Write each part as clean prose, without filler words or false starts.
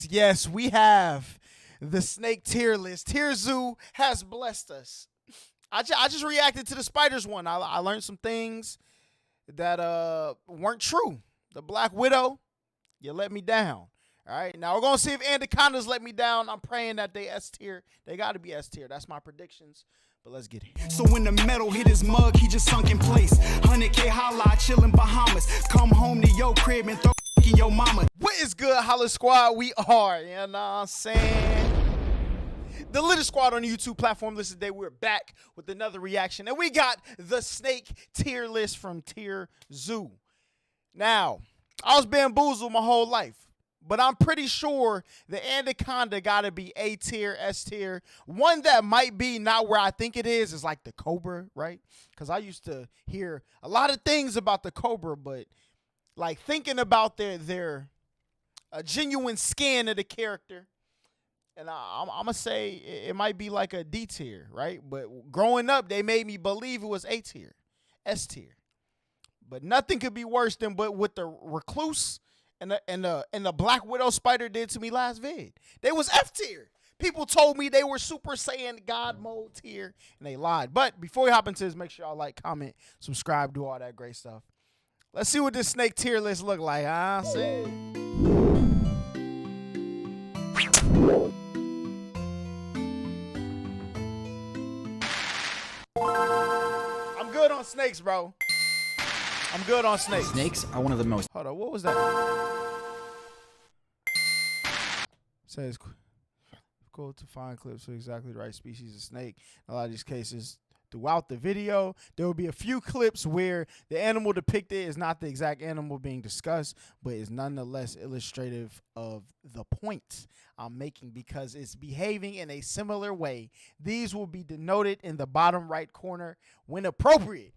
Yes, we have the snake tier list. Tier Zoo has blessed us. I just reacted to the spiders one. I learned some things that weren't true. The Black Widow, you let me down. All right, now we're gonna see if Anacondas let me down. I'm praying that they S tier. They got to be S tier. That's my predictions. But let's get it. So when the metal hit his mug, he just sunk in place. 100K Holla, chillin' Bahamas. Come home to your crib and throw in your mama. What is good, HollaSquad? We are, you know what I'm saying? The Litter Squad on the YouTube platform. Listen, today we're back with another reaction. And we got the snake tier list from Tier Zoo. Now, I was bamboozled my whole life. But I'm pretty sure the Anaconda got to be A tier, S tier. One that might be not where I think it is like the Cobra, right? Because I used to hear a lot of things about the Cobra, but like thinking about their a genuine scan of the character, and I'm going to say it might be like a D tier, right? But growing up, they made me believe it was A tier, S tier. But nothing could be worse than what the Recluse and the Black Widow spider did to me last vid. They was F tier. People told me they were Super Saiyan God mode tier, and they lied. But before we hop into this, make sure y'all like, comment, subscribe, do all that great stuff. Let's see what this snake tier list look like. See? I'm good on snakes, bro. I'm good on snakes. Snakes are one of the most... Hold on, what was that? Says cool to find clips for exactly the right species of snake. In a lot of these cases, throughout the video, there will be a few clips where the animal depicted is not the exact animal being discussed, but is nonetheless illustrative of the point I'm making because it's behaving in a similar way. These will be denoted in the bottom right corner when appropriate.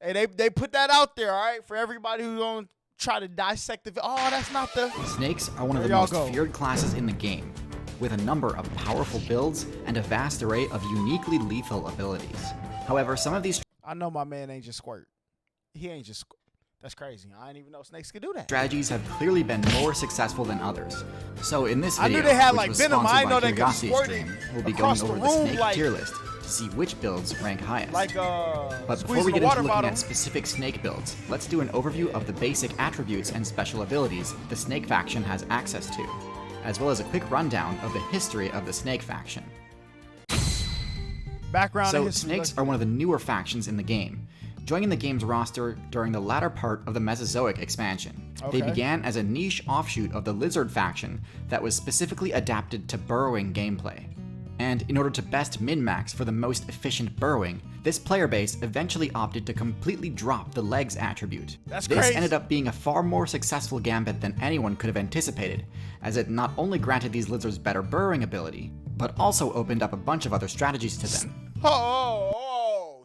Hey, they put that out there, all right, for everybody who's going to try to dissect the... Oh, that's not the... Snakes are one of the most feared classes in the game, with a number of powerful builds and a vast array of uniquely lethal abilities. However, some of these... I know my man ain't just squirt. He ain't just... That's crazy. I didn't even know snakes could do that. Strategies have clearly been more successful than others. So in this video, I knew they had which like venom. I know they could squirt it. We'll be going over the snake tier list to see which builds rank highest. But before we get into looking at specific snake builds, let's do an overview of the basic attributes and special abilities the snake faction has access to, as well as a quick rundown of the history of the snake faction. Background. So snakes are one of the newer factions in the game, joining the game's roster during the latter part of the Mesozoic expansion. They began as a niche offshoot of the lizard faction that was specifically adapted to burrowing gameplay. And in order to best min-max for the most efficient burrowing, this player base eventually opted to completely drop the legs attribute. This ended up being a far more successful gambit than anyone could have anticipated, as it not only granted these lizards better burrowing ability, but also opened up a bunch of other strategies to them.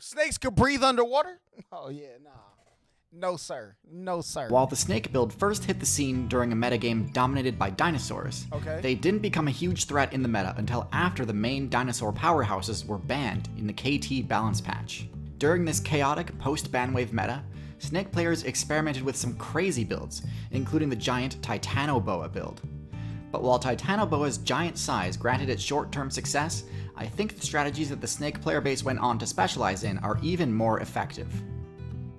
Snakes could breathe underwater? Oh yeah, nah. No sir. No sir. While the snake build first hit the scene during a metagame dominated by dinosaurs, they didn't become a huge threat in the meta until after the main dinosaur powerhouses were banned in the KT balance patch. During this chaotic post-banwave meta, snake players experimented with some crazy builds, including the giant Titanoboa build. But while Titanoboa's giant size granted it short-term success, I think the strategies that the snake player base went on to specialize in are even more effective.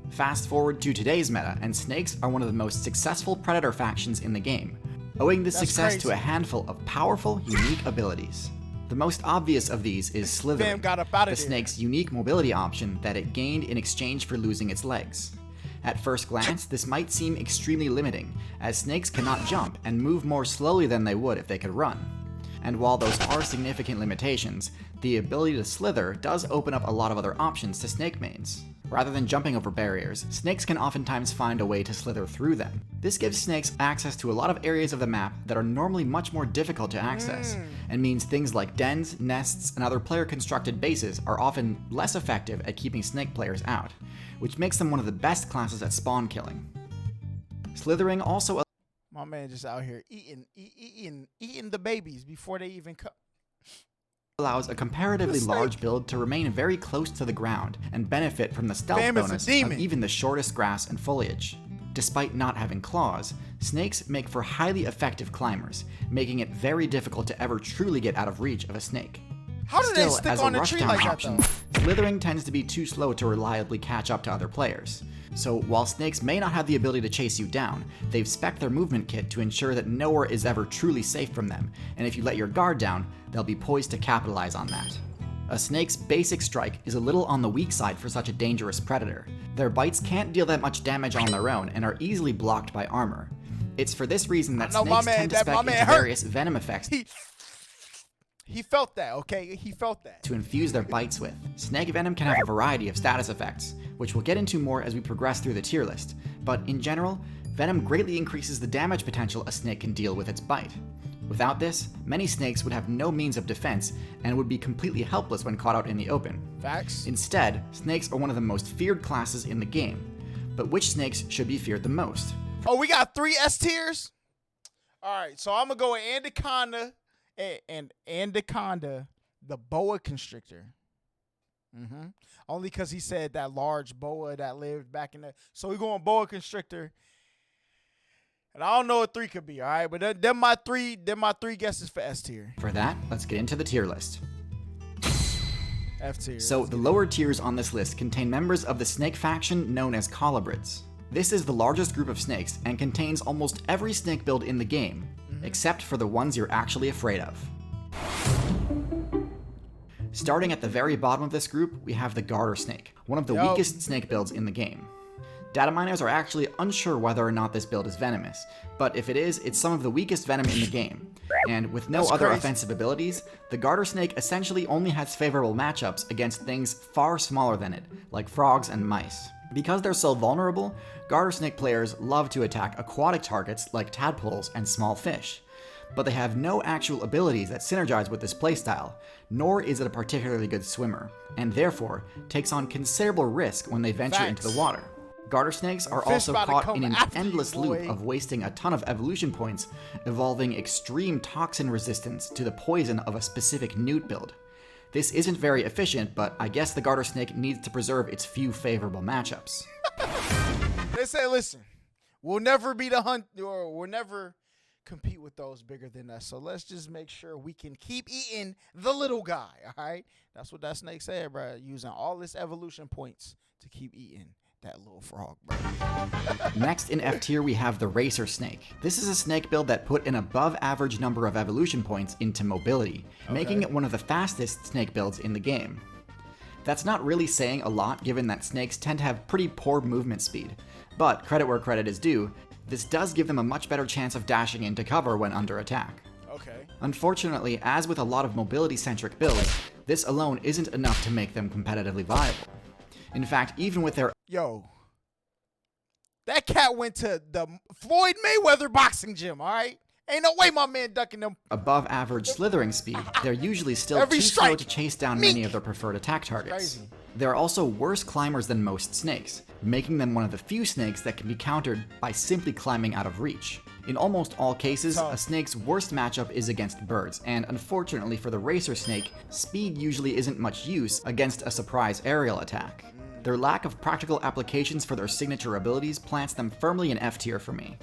Fast forward to today's meta, and snakes are one of the most successful predator factions in the game, owing this success to a handful of powerful, unique abilities. The most obvious of these is slithering, the snake's unique mobility option that it gained in exchange for losing its legs. At first glance, this might seem extremely limiting, as snakes cannot jump and move more slowly than they would if they could run. And while those are significant limitations, the ability to slither does open up a lot of other options to snake mains. Rather than jumping over barriers, snakes can oftentimes find a way to slither through them. This gives snakes access to a lot of areas of the map that are normally much more difficult to access, and means things like dens, nests, and other player-constructed bases are often less effective at keeping snake players out, which makes them one of the best classes at spawn killing. Slithering also... My man just out here eating the babies before they even come. Allows a comparatively large build to remain very close to the ground and benefit from the stealth bonus of even the shortest grass and foliage. Despite not having claws, snakes make for highly effective climbers, making it very difficult to ever truly get out of reach of a snake. How do they Still, stick as on a a tree rushdown like that, option, though? slithering tends to be too slow to reliably catch up to other players. So while snakes may not have the ability to chase you down, they've spec'd their movement kit to ensure that nowhere is ever truly safe from them, and if you let your guard down, they'll be poised to capitalize on that. A snake's basic strike is a little on the weak side for such a dangerous predator. Their bites can't deal that much damage on their own and are easily blocked by armor. It's for this reason that snakes tend to spec into various venom effects He felt that, okay? He felt that. to infuse their bites with. Snake venom can have a variety of status effects, which we'll get into more as we progress through the tier list, but in general, venom greatly increases the damage potential a snake can deal with its bite. Without this, many snakes would have no means of defense and would be completely helpless when caught out in the open. Facts. Instead, snakes are one of the most feared classes in the game. But which snakes should be feared the most? Oh, we got 3 S tiers? All right, so I'm going to go with Anaconda and Anaconda, the boa constrictor. Only because he said that large boa that lived back in the... So we're going boa constrictor. And I don't know what 3 could be, all right? But they're my three guesses for S tier. For that, let's get into the tier list. F tier. So the lower tiers on this list contain members of the snake faction known as colubrids. This is the largest group of snakes and contains almost every snake build in the game, except for the ones you're actually afraid of. Starting at the very bottom of this group, we have the garter snake, one of the weakest snake builds in the game. Data miners are actually unsure whether or not this build is venomous, but if it is, it's some of the weakest venom in the game. And with no other offensive abilities, the garter snake essentially only has favorable matchups against things far smaller than it, like frogs and mice. Because they're so vulnerable, garter snake players love to attack aquatic targets like tadpoles and small fish. But they have no actual abilities that synergize with this playstyle, nor is it a particularly good swimmer, and therefore takes on considerable risk when they venture into the water. Garter snakes are also caught in an endless loop of wasting a ton of evolution points, evolving extreme toxin resistance to the poison of a specific newt build. This isn't very efficient, but I guess the garter snake needs to preserve its few favorable matchups. They say, listen, we'll never be the hunt, or we'll never compete with those bigger than us. So let's just make sure we can keep eating the little guy, all right? That's what that snake said, bro. Using all its evolution points to keep eating that little frog, bro. Next in F tier, we have the racer snake. This is a snake build that put an above average number of evolution points into mobility, making it one of the fastest snake builds in the game. That's not really saying a lot given that snakes tend to have pretty poor movement speed, but credit where credit is due, this does give them a much better chance of dashing into cover when under attack. Okay. Unfortunately, as with a lot of mobility-centric builds, this alone isn't enough to make them competitively viable. In fact, even with their... Yo, that cat went to the Floyd Mayweather boxing gym, all right? Ain't no way my man ducking them. Above average slithering speed, they're usually still too slow to chase down many of their preferred attack targets. They're also worse climbers than most snakes, making them one of the few snakes that can be countered by simply climbing out of reach. In almost all cases, a snake's worst matchup is against birds, and unfortunately for the racer snake, speed usually isn't much use against a surprise aerial attack. Their lack of practical applications for their signature abilities plants them firmly in F tier for me.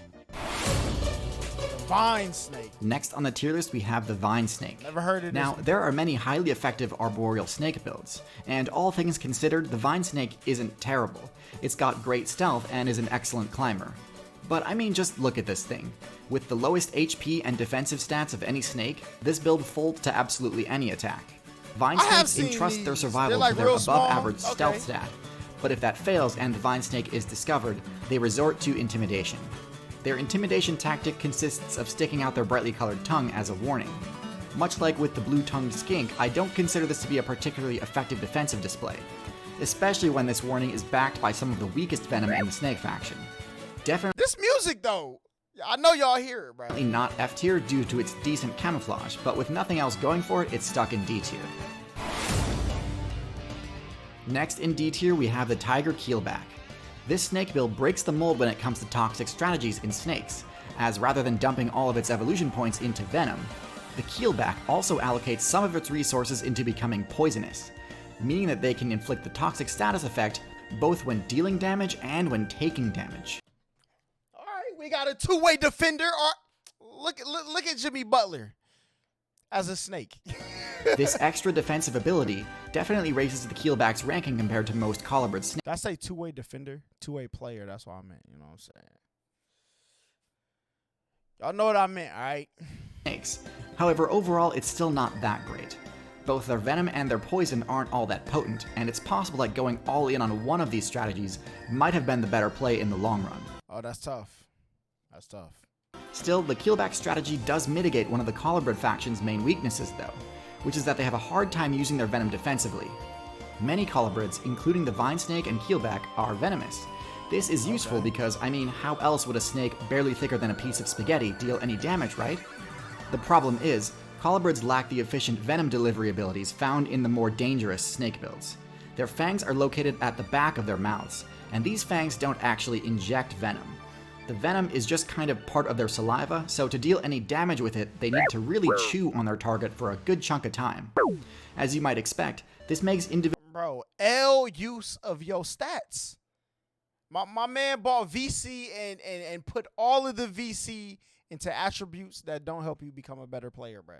Vine snake. Next on the tier list, we have the vine snake. Never heard of this. Now, there are many highly effective arboreal snake builds, and all things considered, the vine snake isn't terrible. It's got great stealth and is an excellent climber. But I mean, just look at this thing. With the lowest HP and defensive stats of any snake, this build folds to absolutely any attack. Vine snakes entrust their survival to their above-average stealth stat, but if that fails and the vine snake is discovered, they resort to intimidation. Their intimidation tactic consists of sticking out their brightly colored tongue as a warning. Much like with the blue-tongued skink, I don't consider this to be a particularly effective defensive display, especially when this warning is backed by some of the weakest venom in the snake faction. Definitely this music though, I know y'all hear it, bro. Not F tier due to its decent camouflage, but with nothing else going for it, it's stuck in D tier. Next in D tier, we have the tiger keelback. This snake build breaks the mold when it comes to toxic strategies in snakes, as rather than dumping all of its evolution points into venom, the keelback also allocates some of its resources into becoming poisonous, meaning that they can inflict the toxic status effect both when dealing damage and when taking damage. We got a two-way defender. Look at Jimmy Butler as a snake. This extra defensive ability definitely raises the keelback's ranking compared to most collarboard snakes. That's a two-way defender, two-way player. That's what I meant. You know what I'm saying? Y'all know what I meant, all right? However, overall, it's still not that great. Both their venom and their poison aren't all that potent, and it's possible that going all in on one of these strategies might have been the better play in the long run. Oh, that's tough. That's tough. Still, the keelback strategy does mitigate one of the collared faction's main weaknesses, though, which is that they have a hard time using their venom defensively. Many collabreds, including the vine snake and keelback, are venomous. This is useful because, I mean, how else would a snake barely thicker than a piece of spaghetti deal any damage, right? The problem is, collabreds lack the efficient venom delivery abilities found in the more dangerous snake builds. Their fangs are located at the back of their mouths, and these fangs don't actually inject venom. The venom is just kind of part of their saliva, so to deal any damage with it, they need to really chew on their target for a good chunk of time. As you might expect, this makes individual— Bro, L use of your stats. My man bought VC and put all of the VC into attributes that don't help you become a better player, bro.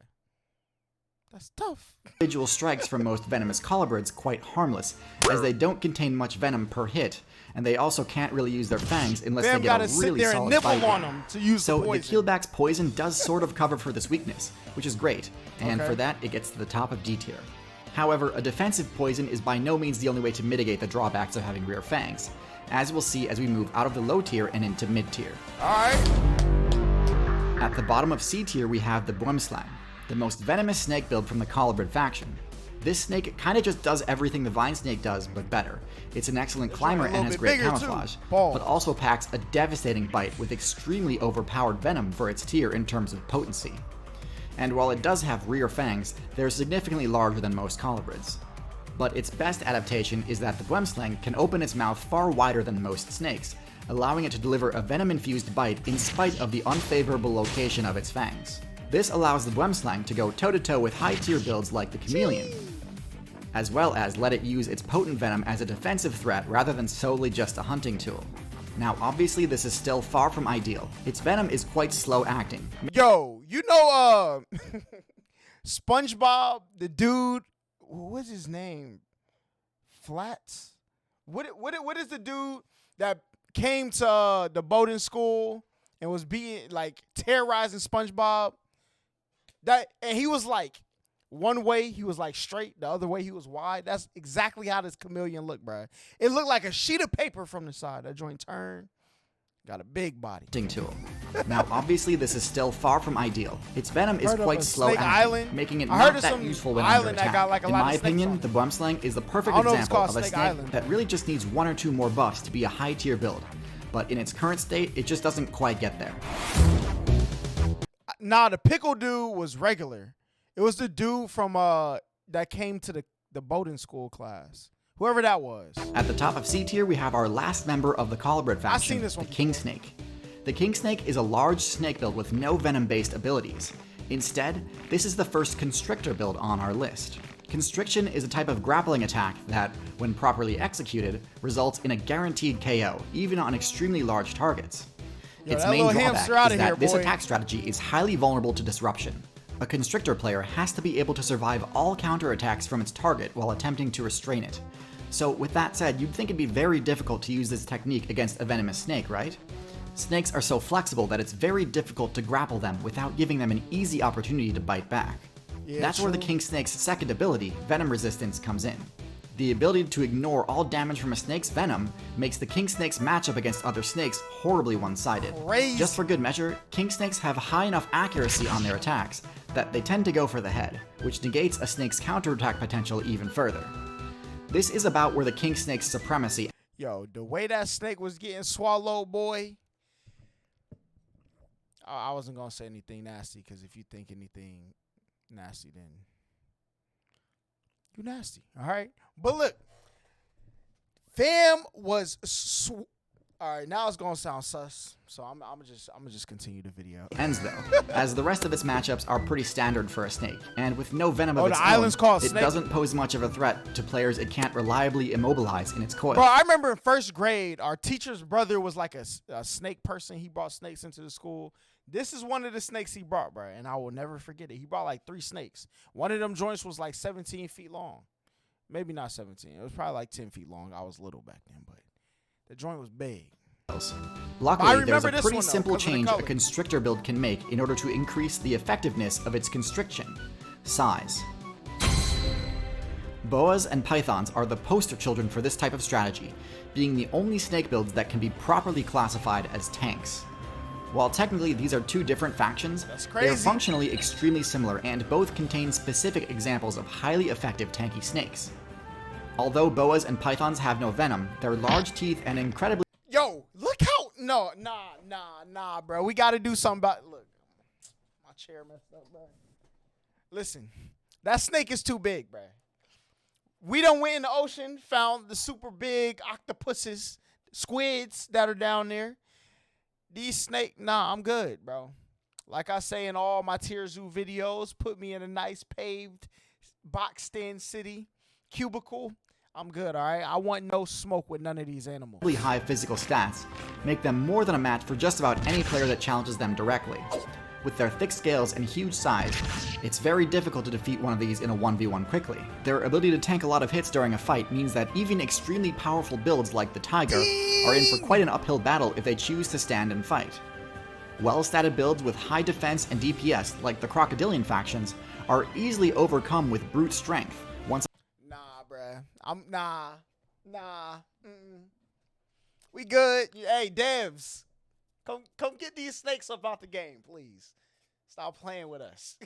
That's tough. Individual strikes from most venomous collabreds quite harmless, as they don't contain much venom per hit, and they also can't really use their fangs unless they get a really solid bite. On them to use so the keelback's poison does sort of cover for this weakness, which is great, and for that it gets to the top of D tier. However, a defensive poison is by no means the only way to mitigate the drawbacks of having rear fangs, as we'll see as we move out of the low tier and into mid tier. Alright. At the bottom of C tier we have the Boomslang, the most venomous snake build from the Colabrid faction. This snake kinda just does everything the vine snake does, but better. It's an excellent climber and has great camouflage, but also packs a devastating bite with extremely overpowered venom for its tier in terms of potency. And while it does have rear fangs, they're significantly larger than most colabrids. But its best adaptation is that the Boomslang can open its mouth far wider than most snakes, allowing it to deliver a venom-infused bite in spite of the unfavorable location of its fangs. This allows the Boomslang to go toe-to-toe with high-tier builds like the Chameleon, as well as let it use its potent venom as a defensive threat rather than solely just a hunting tool. Now, obviously, this is still far from ideal. Its venom is quite slow-acting. Yo, you know, SpongeBob, the dude, what's his name? Flats? What is the dude that came to the boating school and was being, like, terrorizing SpongeBob? And he was, like, one way he was like straight, the other way he was wide. That's exactly how this chameleon looked, bro. It looked like a sheet of paper from the side. That joint turned, got a big body. Tool. Now, obviously, this is still far from ideal. Its venom is quite slow acting, making it not that useful when under attack. Like in my opinion, the Boomslang is the perfect example of a snake that really just needs one or two more buffs to be a high tier build. But in its current state, it just doesn't quite get there. Nah, the pickle dude was regular. It was the dude from that came to the boating school class. Whoever that was. At the top of C tier, we have our last member of the Colabrid faction, I've seen this one the King Snake. The King Snake is a large snake build with no venom-based abilities. Instead, this is the first Constrictor build on our list. Constriction is a type of grappling attack that, when properly executed, results in a guaranteed KO, even on extremely large targets. Its main drawback is that this attack strategy is highly vulnerable to disruption. A Constrictor player has to be able to survive all counterattacks from its target while attempting to restrain it. So with that said, you'd think it'd be very difficult to use this technique against a venomous snake, right? Snakes are so flexible that it's very difficult to grapple them without giving them an easy opportunity to bite back. Yeah, that's where the King Snake's second ability, Venom Resistance, comes in. The ability to ignore all damage from a snake's venom makes the King Snake's matchup against other snakes horribly one-sided. Just for good measure, King Snakes have high enough accuracy on their attacks that they tend to go for the head, which negates a snake's counterattack potential even further. This is about where the King Snake's supremacy— Yo, the way that snake was getting swallowed, boy. I wasn't going to say anything nasty, because if you think anything nasty, then you nasty, all right? But look, fam was All right, now it's gonna sound sus, so I'm just continue the video. Ends though, as the rest of its matchups are pretty standard for a snake, and with no venom of its the island's own, called it Snake. doesn't pose much of a threat to players it can't reliably immobilize in its coil. Bro, I remember in first grade, our teacher's brother was like a snake person. He brought snakes into the school. This is one of the snakes he brought, bro, and I will never forget it. He brought like 3 snakes. One of them joints was like 17 feet long. Maybe not 17. It was probably like 10 feet long. I was little back then, but the joint was big. Luckily, there's a this pretty one, though, simple 'cause of the change a color. constrictor build can make in order to increase the effectiveness of its constriction: size. Boas and pythons are the poster children for this type of strategy, being the only snake builds that can be properly classified as tanks. While technically these are 2 different factions, they are crazy. functionally extremely similar and both contain specific examples of highly effective tanky snakes. Although boas and pythons have no venom, their large teeth and incredibly Yo, look how nah, bro. We gotta do something about look. My chair messed up, bro. Listen, that snake is too big, bro. We done went in the ocean, found the super big octopuses, squids that are down there. These snake, nah, I'm good, bro. Like I say in all my Tier Zoo videos, put me in a nice paved, boxed-in city, cubicle. I'm good, all right? I want no smoke with none of these animals. high physical stats make them more than a match for just about any player that challenges them directly. With their thick scales and huge size, it's very difficult to defeat one of these in a 1v1 quickly. Their ability to tank a lot of hits during a fight means that even extremely powerful builds like the Tiger are in for quite an uphill battle if they choose to stand and fight. Well-statted builds with high defense and DPS, like the Crocodilian factions, are easily overcome with brute strength. Once Nah. We good. Hey, devs, come get these snakes up out the game, please. Stop playing with us.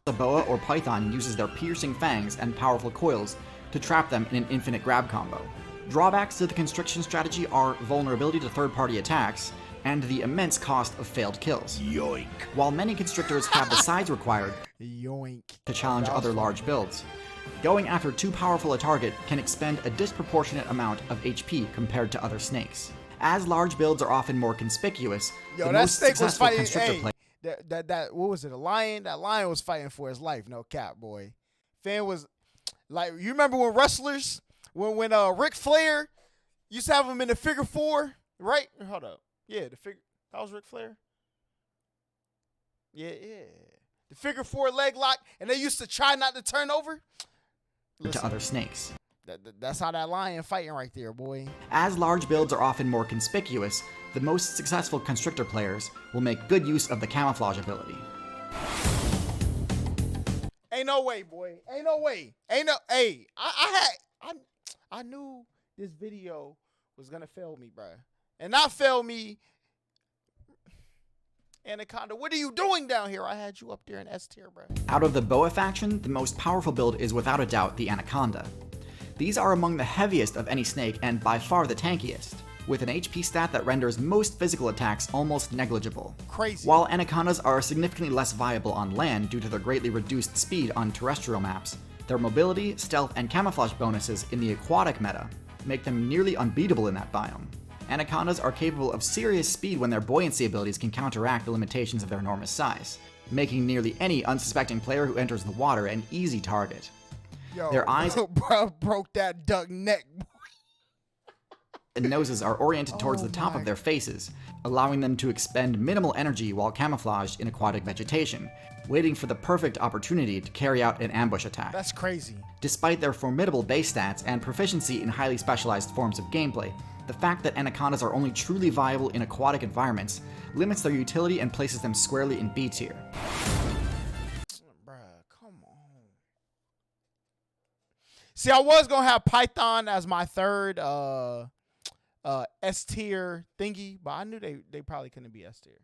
a boa or python uses their piercing fangs and powerful coils to trap them in an infinite grab combo. Drawbacks to the constriction strategy are vulnerability to third-party attacks and the immense cost of failed kills. Yoink. While many constrictors have the size required Yoink. to challenge other large builds, going after too powerful a target can expend a disproportionate amount of HP compared to other snakes. As large builds are often more conspicuous, Yo, the that most snake was successful fighting. constrictor Hey, that what was it? A lion? That lion was fighting for his life. No cap, boy. Fan was like, you remember when wrestlers, when Ric Flair used to have him in the figure 4, right? Hold up. Yeah, the figure. That was Ric Flair. Yeah. The figure 4 leg lock, and they used to try not to turn over. to other snakes. That's how that lion fighting right there, boy. As large builds are often more conspicuous, the most successful constrictor players will make good use of the camouflage ability. Ain't no way, boy. Ain't no way. Hey, I knew this video was gonna fail me, bruh. And not fail me. Anaconda, what are you doing down here? I had you up there in S tier, bruh. Out of the boa faction, the most powerful build is without a doubt the Anaconda. These are among the heaviest of any snake and by far the tankiest, with an HP stat that renders most physical attacks almost negligible. Crazy. While Anacondas are significantly less viable on land due to their greatly reduced speed on terrestrial maps, their mobility, stealth, and camouflage bonuses in the aquatic meta make them nearly unbeatable in that biome. Anacondas are capable of serious speed when their buoyancy abilities can counteract the limitations of their enormous size, making nearly any unsuspecting player who enters the water an easy target. Yo, Their eyes bro, broke that duck neck. and noses are oriented towards the top of their faces, allowing them to expend minimal energy while camouflaged in aquatic vegetation, waiting for the perfect opportunity to carry out an ambush attack. That's crazy. Despite their formidable base stats and proficiency in highly specialized forms of gameplay, the fact that anacondas are only truly viable in aquatic environments limits their utility and places them squarely in B tier. Bruh, come on. See, I was gonna have Python as my third S tier thingy, but I knew they probably couldn't be S tier.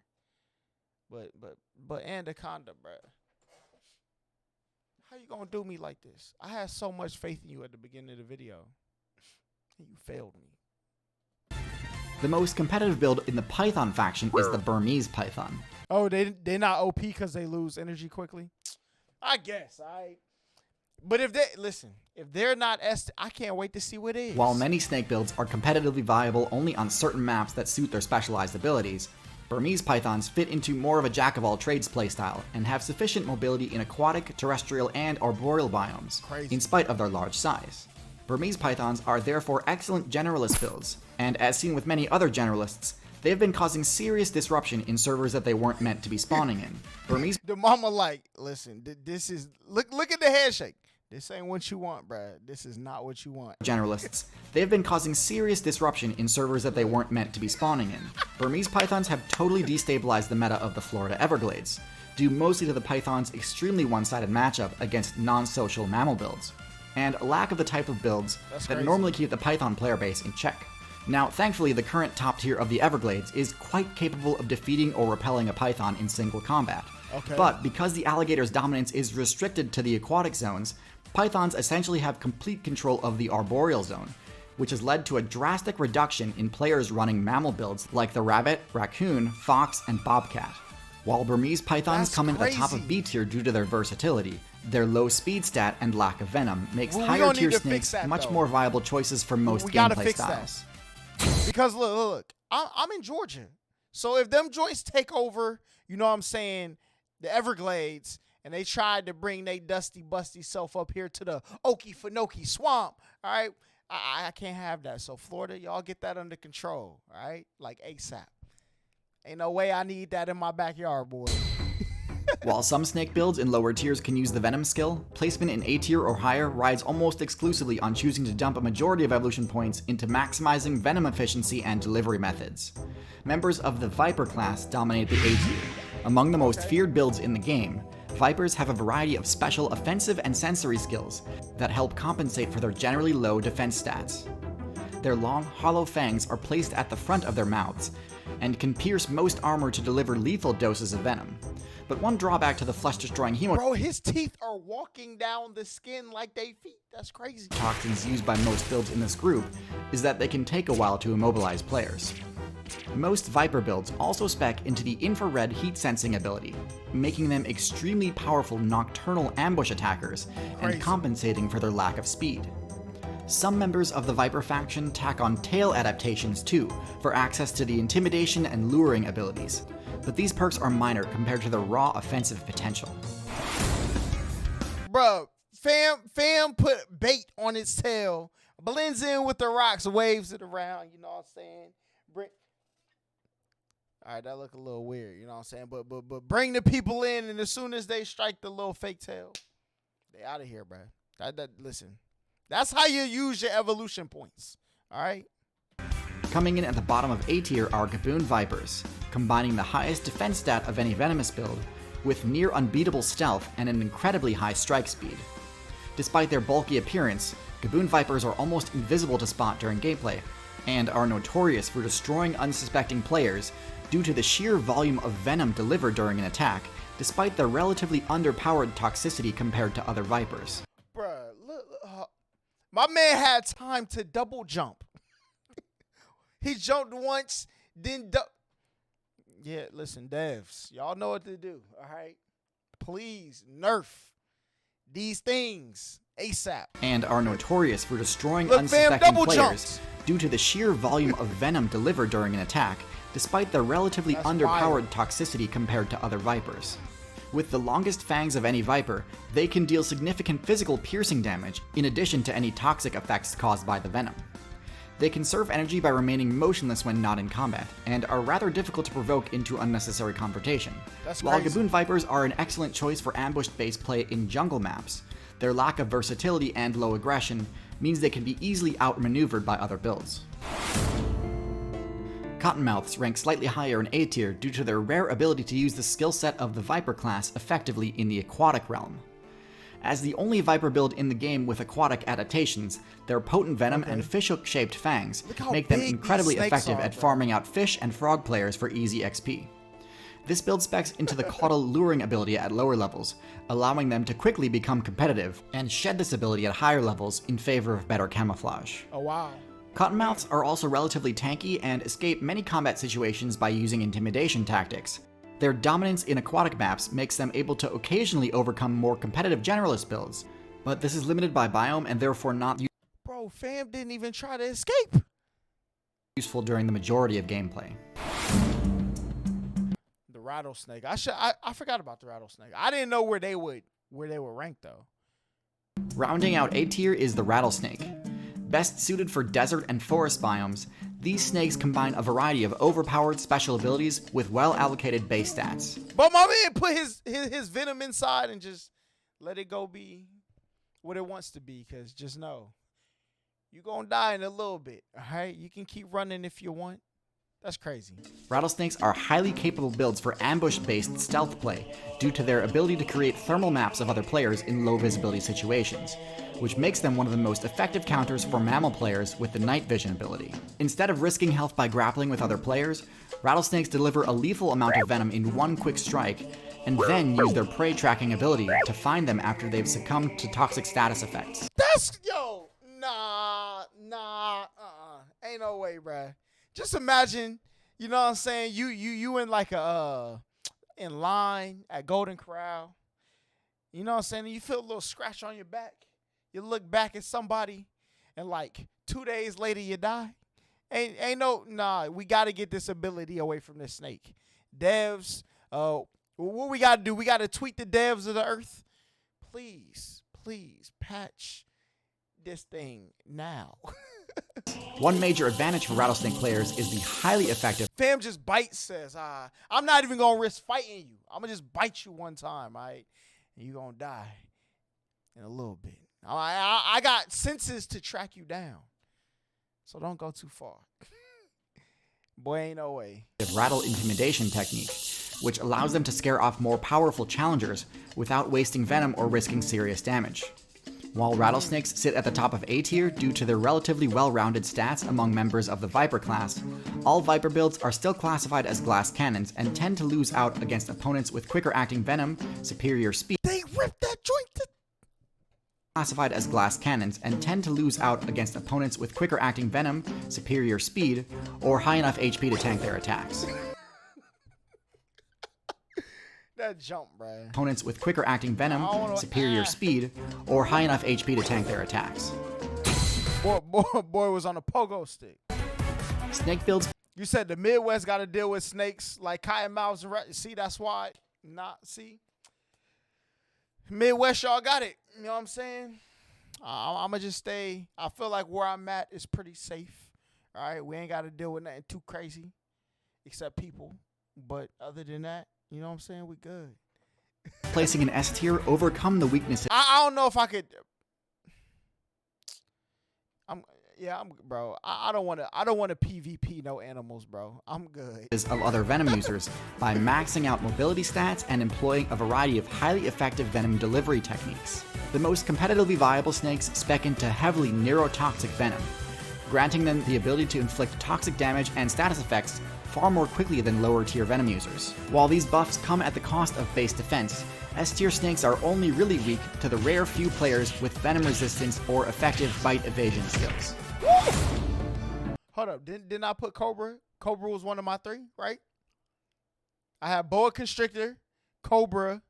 But Anaconda, bruh. How you gonna do me like this? I had so much faith in you at the beginning of the video. And you failed me. The most competitive build in the Python faction is the Burmese Python. Oh, they not OP because they lose energy quickly? I guess. But if they're not I can't wait to see what it is. While many snake builds are competitively viable only on certain maps that suit their specialized abilities, Burmese pythons fit into more of a jack-of-all-trades playstyle and have sufficient mobility in aquatic, terrestrial, and arboreal biomes, in spite of their large size. Burmese pythons are therefore excellent generalist builds, and as seen with many other generalists, they have been causing serious disruption in servers that they weren't meant to be spawning in. Burmese the mama listen, this is look at the handshake. This ain't what you want, bruh. This is not what you want. Generalists, they have been causing serious disruption in servers that they weren't meant to be spawning in. Burmese pythons have totally destabilized the meta of the Florida Everglades, due mostly to the python's extremely one-sided matchup against non-social mammal builds, and a lack of the type of builds that normally keep the python player base in check. Now, thankfully, the current top tier of the Everglades is quite capable of defeating or repelling a python in single combat. But because the alligator's dominance is restricted to the aquatic zones, pythons essentially have complete control of the arboreal zone, which has led to a drastic reduction in players running mammal builds like the rabbit, raccoon, fox, and bobcat. While Burmese pythons come in at the top of B tier due to their versatility, their low speed stat and lack of venom makes higher tier snakes much more viable choices for most gameplay styles. Because look, I'm in Georgia, so if them joints take over, you know what I'm saying, the Everglades, and they tried to bring they dusty busty self up here to the Okefenokee swamp, all right, I can't have that. So Florida, y'all get that under control, all right, like ASAP. Ain't no way I need that in my backyard, boy. While some snake builds in lower tiers can use the venom skill, placement in A tier or higher rides almost exclusively on choosing to dump a majority of evolution points into maximizing venom efficiency and delivery methods. Members of the Viper class dominate the A tier. Among the most feared builds in the game, Vipers have a variety of special offensive and sensory skills that help compensate for their generally low defense stats. Their long, hollow fangs are placed at the front of their mouths and can pierce most armor to deliver lethal doses of venom. But one drawback to the flesh-destroying Bro, his teeth are walking down the skin like they feet. That's crazy. Toxins used by most builds in this group is that they can take a while to immobilize players. Most Viper builds also spec into the infrared heat sensing ability, making them extremely powerful nocturnal ambush attackers and compensating for their lack of speed. Some members of the Viper faction tack on tail adaptations too, for access to the intimidation and luring abilities, but these perks are minor compared to the raw offensive potential. Bruh, fam put bait on its tail, blends in with the rocks, waves it around, you know what I'm saying? All right, that look a little weird, you know what I'm saying? But bring the people in, and as soon as they strike the little fake tail, they out of here, bro. Listen, that's how you use your evolution points, all right? Coming in at the bottom of A tier are Gaboon Vipers, combining the highest defense stat of any venomous build with near unbeatable stealth and an incredibly high strike speed. Despite their bulky appearance, Gaboon Vipers are almost invisible to spot during gameplay, and are notorious for destroying unsuspecting players due to the sheer volume of venom delivered during an attack, despite their relatively underpowered toxicity compared to other Vipers. Bruh, look, my man had time to double jump. He jumped once, then yeah, listen, devs, y'all know what to do, all right? Please nerf these things ASAP. And are notorious for destroying unsuspecting players due to the sheer volume of venom delivered during an attack, despite their relatively underpowered toxicity compared to other Vipers. With the longest fangs of any Viper, they can deal significant physical piercing damage in addition to any toxic effects caused by the venom. They conserve energy by remaining motionless when not in combat, and are rather difficult to provoke into unnecessary confrontation. While Gaboon Vipers are an excellent choice for ambush-based play in jungle maps, their lack of versatility and low aggression means they can be easily outmaneuvered by other builds. Cottonmouths rank slightly higher in A tier due to their rare ability to use the skill set of the Viper class effectively in the aquatic realm. As the only Viper build in the game with aquatic adaptations, their potent venom and fishhook-shaped fangs make them incredibly effective at farming out fish and frog players for easy XP. This build specs into the caudal luring ability at lower levels, allowing them to quickly become competitive, and shed this ability at higher levels in favor of better camouflage. Oh wow. Cottonmouths are also relatively tanky and escape many combat situations by using intimidation tactics. Their dominance in aquatic maps makes them able to occasionally overcome more competitive generalist builds, but this is limited by biome and therefore not Bro, fam didn't even try to escape. useful during the majority of gameplay. The rattlesnake. I forgot about the rattlesnake. I didn't know where they would rank though. Rounding out A tier is the rattlesnake. Best suited for desert and forest biomes, these snakes combine a variety of overpowered special abilities with well-allocated base stats. But my man put his venom inside and just let it go be what it wants to be, because just know, you're going to die in a little bit, all right? You can keep running if you want. That's crazy. Rattlesnakes are highly capable builds for ambush-based stealth play due to their ability to create thermal maps of other players in low-visibility situations, which makes them one of the most effective counters for mammal players with the night vision ability. Instead of risking health by grappling with other players, rattlesnakes deliver a lethal amount of venom in one quick strike, and then use their prey tracking ability to find them after they've succumbed to toxic status effects. Ain't no way, bruh. Just imagine, you know what I'm saying? You in like in line at Golden Corral. You know what I'm saying? You feel a little scratch on your back. You look back at somebody, and like 2 days later you die. We got to get this ability away from this snake. Devs, what we got to do? We got to tweet the devs of the earth. Please patch this thing now. One major advantage for rattlesnake players is the highly effective Fam just bites, says, I'm not even going to risk fighting you. I'm going to just bite you one time, all right? And you're going to die in a little bit. I got senses to track you down. So don't go too far. Boy, ain't no way. rattle intimidation technique, which allows them to scare off more powerful challengers without wasting venom or risking serious damage. While rattlesnakes sit at the top of A tier due to their relatively well-rounded stats among members of the Viper class, all Viper builds are still classified as glass cannons and tend to lose out against opponents with quicker acting venom, superior speed. They ripped that joint to Classified as glass cannons and tend to lose out against opponents with quicker acting venom, superior speed, or high enough HP to tank their attacks. that jump, bruh. Opponents with quicker acting venom, superior speed, or high enough HP to tank their attacks. Boy was on a pogo stick. Snake builds. You said the Midwest got to deal with snakes like cottonmouths. See, that's why. See? Midwest, y'all got it. You know what I'm saying? I'm going to just stay. I feel like where I'm at is pretty safe. All right? We ain't got to deal with nothing too crazy except people. But other than that, you know what I'm saying? We good. Placing an S tier, overcome the weaknesses. I don't know if I could. Bro. I don't want to PvP no animals, bro. I'm good. Of other venom users by maxing out mobility stats and employing a variety of highly effective venom delivery techniques. The most competitively viable snakes spec into heavily neurotoxic venom, granting them the ability to inflict toxic damage and status effects far more quickly than lower tier venom users. While these buffs come at the cost of base defense, S-tier snakes are only really weak to the rare few players with venom resistance or effective bite evasion skills. Hold up, didn't I put Cobra? Cobra was one of my 3, right? I had Boa Constrictor, Cobra,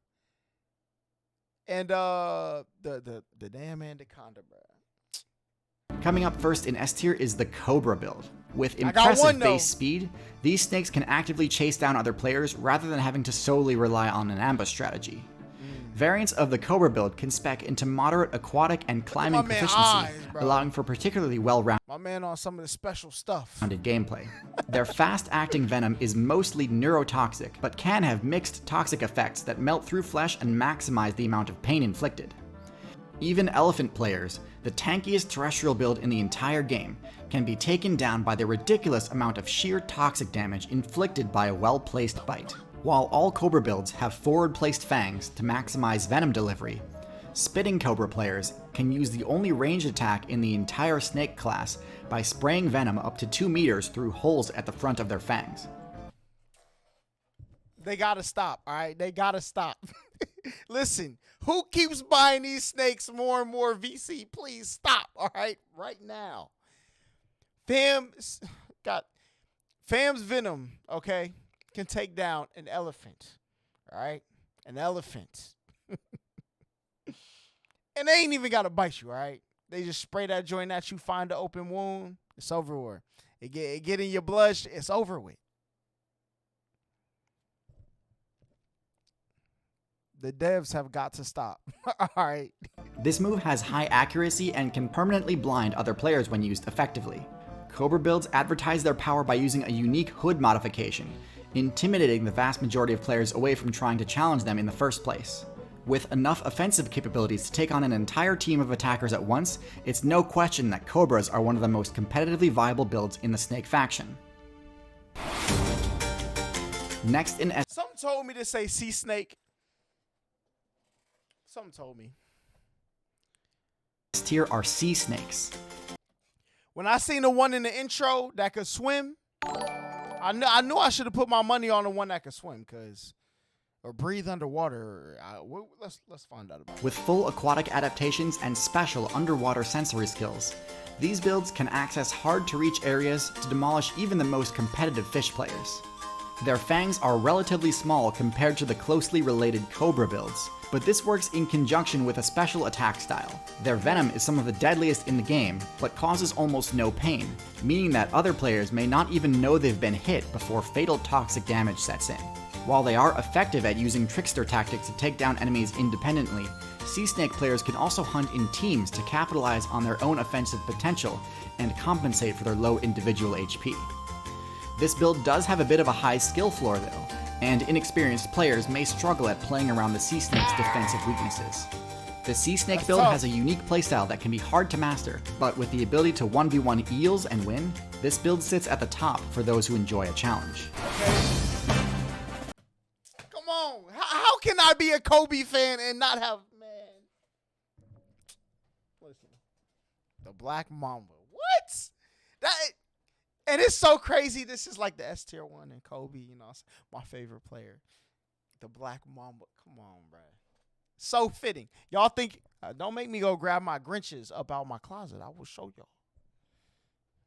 and the damn Anaconda, bro. Coming up first in S tier is the Cobra build. With impressive base speed, these snakes can actively chase down other players rather than having to solely rely on an ambush strategy. Variants of the Cobra build can spec into moderate aquatic and climbing proficiency, allowing for particularly well-rounded my man on some of the special stuff. Gameplay. Their fast-acting venom is mostly neurotoxic, but can have mixed toxic effects that melt through flesh and maximize the amount of pain inflicted. Even elephant players, the tankiest terrestrial build in the entire game, can be taken down by the ridiculous amount of sheer toxic damage inflicted by a well-placed bite. While all Cobra builds have forward-placed fangs to maximize venom delivery, Spitting Cobra players can use the only ranged attack in the entire snake class by spraying venom up to 2 meters through holes at the front of their fangs. They gotta stop, all right? They gotta stop. Listen, who keeps buying these snakes more and more VC? Please stop, all right? Right now. Fam's venom, okay, can take down an elephant, all right? An elephant. And they ain't even got to bite you, all right? They just spray that joint at you, find the open wound, it's over with. It get in your blood, it's over with. The devs have got to stop. All right. This move has high accuracy and can permanently blind other players when used effectively. Cobra builds advertise their power by using a unique hood modification, intimidating the vast majority of players away from trying to challenge them in the first place. With enough offensive capabilities to take on an entire team of attackers at once, it's no question that Cobras are one of the most competitively viable builds in the Snake faction. Next in Something told me to say Sea Snake. Something told me. S tier are Sea Snakes. When I seen the one in the intro that could swim, I knew I should have put my money on the one that could swim, or breathe underwater. Let's find out about it. With full aquatic adaptations and special underwater sensory skills, these builds can access hard-to-reach areas to demolish even the most competitive fish players. Their fangs are relatively small compared to the closely related Cobra builds, but this works in conjunction with a special attack style. Their venom is some of the deadliest in the game, but causes almost no pain, meaning that other players may not even know they've been hit before fatal toxic damage sets in. While they are effective at using trickster tactics to take down enemies independently, Sea Snake players can also hunt in teams to capitalize on their own offensive potential and compensate for their low individual HP. This build does have a bit of a high skill floor though, and inexperienced players may struggle at playing around the Sea Snake's defensive weaknesses. The Sea Snake build has a unique playstyle that can be hard to master, but with the ability to 1v1 eels and win, this build sits at the top for those who enjoy a challenge. Come on, how can I be a Kobe fan and not have, man? Listen, the Black Mamba, what? And it's so crazy. This is like the S tier one and Kobe, my favorite player. The Black Mamba. Come on, bro. So fitting. Y'all think, don't make me go grab my Grinches up out my closet. I will show y'all.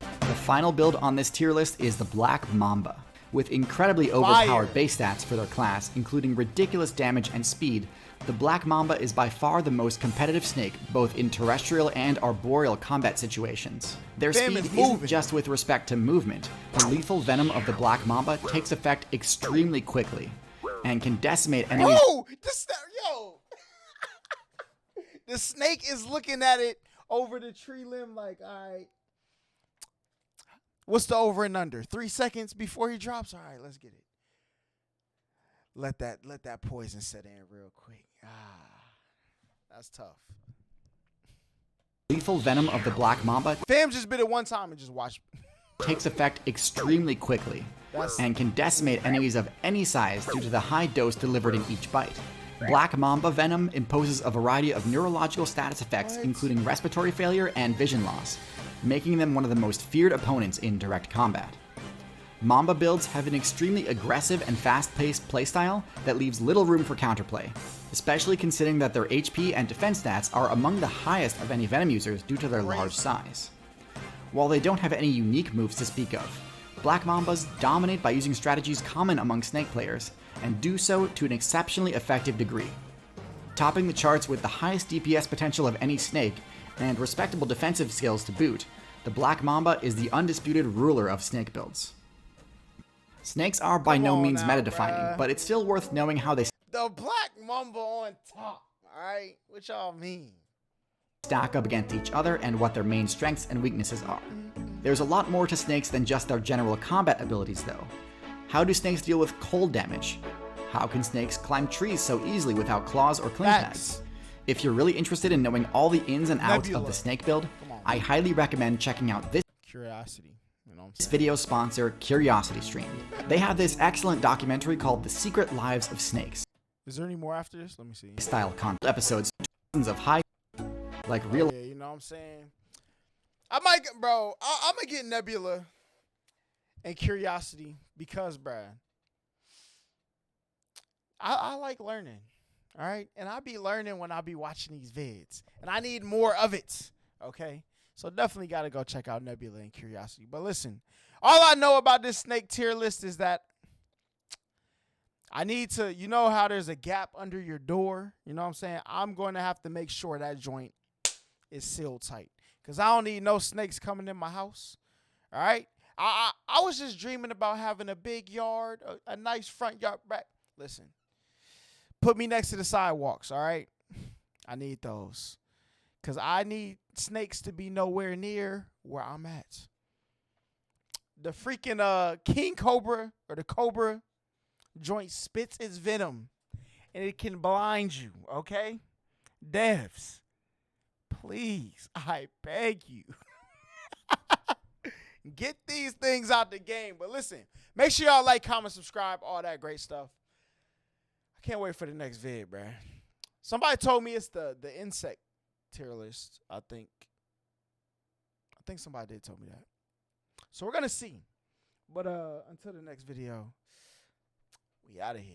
The final build on this tier list is the Black Mamba. With incredibly overpowered base stats for their class, including ridiculous damage and speed, the Black Mamba is by far the most competitive snake, both in terrestrial and arboreal combat situations. Their speed isn't just with respect to movement. The lethal venom of the Black Mamba takes effect extremely quickly, and can decimate enemies. Oh, yo! The snake is looking at it over the tree limb like, all right. What's the over and under? 3 seconds before he drops? All right, let's get it. Let that poison set in real quick. That's tough. Lethal venom of the Black Mamba Fam just bit it one time and just watch. Takes effect extremely quickly and can decimate enemies of any size due to the high dose delivered in each bite. Black Mamba venom imposes a variety of neurological status effects, including respiratory failure and vision loss, making them one of the most feared opponents in direct combat. Mamba builds have an extremely aggressive and fast-paced playstyle that leaves little room for counterplay, especially considering that their HP and defense stats are among the highest of any Venom users due to their large size. While they don't have any unique moves to speak of, Black Mambas dominate by using strategies common among Snake players, and do so to an exceptionally effective degree. Topping the charts with the highest DPS potential of any Snake, and respectable defensive skills to boot, the Black Mamba is the undisputed ruler of Snake builds. Snakes are by no means meta-defining, but it's still worth knowing how they The Black Mamba on top, alright? What y'all mean? Stack up against each other and what their main strengths and weaknesses are. There's a lot more to snakes than just their general combat abilities though. How do snakes deal with cold damage? How can snakes climb trees so easily without claws or cling pads? If you're really interested in knowing all the ins and outs of the snake build, I highly recommend checking out this video sponsor, Curiosity Stream. They have this excellent documentary called The Secret Lives of Snakes. Is there any more after this? Let me see. Style content episodes, tons of high, like real. Yeah, you know what I'm saying? I might get, bro, I'm gonna get Nebula and Curiosity because, bruh, I like learning, all right? And I be learning when I be watching these vids, and I need more of it, okay? So definitely got to go check out Nebula and Curiosity. But listen, all I know about this snake tier list is that I need to, you know how there's a gap under your door? You know what I'm saying? I'm going to have to make sure that joint is sealed tight. Because I don't need no snakes coming in my house. All right? I was just dreaming about having a big yard, a nice front yard back. Listen, put me next to the sidewalks, all right? I need those. Because I need snakes to be nowhere near where I'm at. The freaking king cobra or the cobra joint spits its venom and it can blind you, okay? Devs, please, I beg you. Get these things out the game. But listen, make sure y'all like, comment, subscribe, all that great stuff. I can't wait for the next vid, bruh. Somebody told me it's the insect tier list, I think. I think somebody did tell me that. So we're going to see. But until the next video, we out of here.